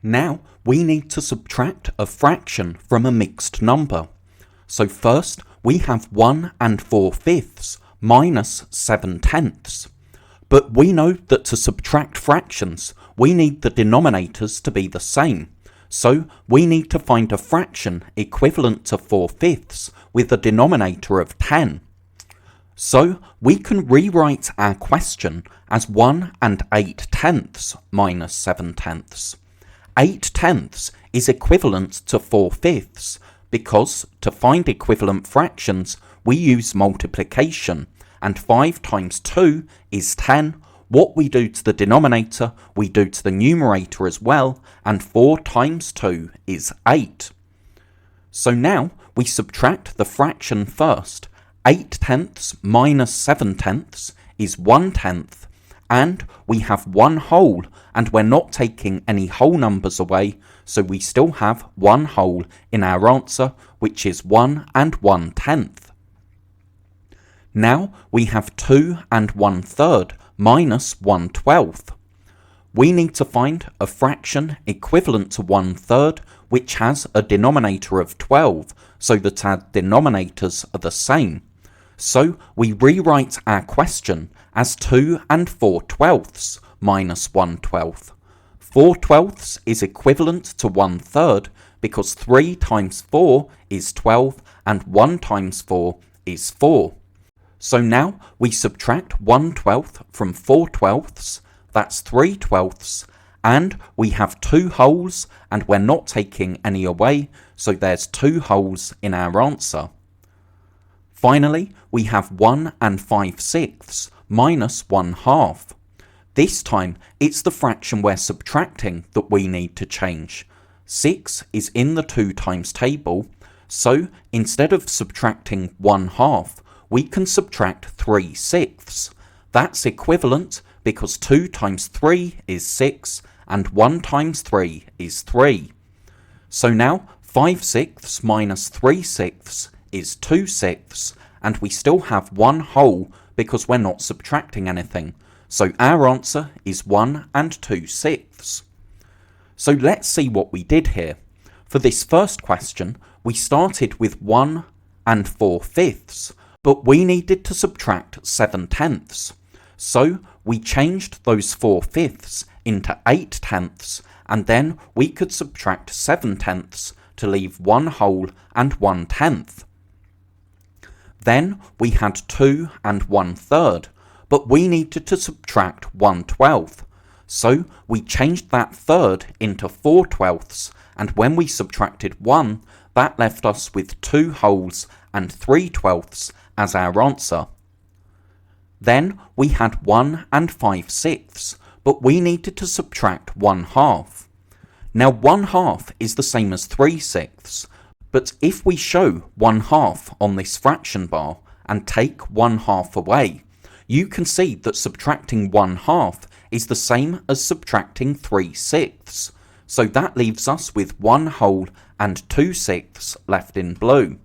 Now we need to subtract a fraction from a mixed number. So first we have 1 4/5 minus 7/10. But we know that to subtract fractions we need the denominators to be the same. So we need to find a fraction equivalent to 4/5 with a denominator of 10. So we can rewrite our question as 1 8/10 minus 7/10. 8/10 is equivalent to 4/5 because to find equivalent fractions we use multiplication, and 5 times 2 is 10. What we do to the denominator we do to the numerator as well, and 4 times 2 is 8. So now we subtract the fraction first. 8/10 minus 7/10 is 1/10, and we have 1 whole, and we're not taking any whole numbers away, so we still have 1 whole in our answer, which is 1 1/10. Now we have 2 1/3 minus 1/12. We need to find a fraction equivalent to 1/3 which has a denominator of 12, so that our denominators are the same. So we rewrite our question as 2 4/12 minus 1/12. 4/12 is equivalent to 1/3 because 3 times 4 is 12 and 1 times 4 is 4. So now we subtract 1/12 from 4/12, that's 3/12, and we have 2 wholes, and we're not taking any away, so there's 2 wholes in our answer. Finally, we have 1 5/6 minus 1/2. This time it's the fraction we're subtracting that we need to change. 6 is in the 2 times table, so instead of subtracting 1/2, we can subtract 3/6. That's equivalent because 2 times 3 is 6 and 1 times 3 is 3. So now 5/6 minus 3/6 is 2/6, and we still have 1 whole because we're not subtracting anything. So our answer is 1 2/6. So let's see what we did here. For this first question, we started with 1 4/5, but we needed to subtract 7/10. So we changed those 4/5 into 8/10, and then we could subtract 7/10 to leave 1 whole and 1/10. Then we had 2 1/3, but we needed to subtract 1/12. So we changed that third into 4/12, and when we subtracted 1, that left us with 2 wholes and 3/12 as our answer. Then we had 1 5/6, but we needed to subtract 1/2. Now 1/2 is the same as 3/6, but if we show 1/2 on this fraction bar and take 1/2 away, you can see that subtracting 1/2 is the same as subtracting 3/6. So that leaves us with 1 whole and 2/6 left in blue.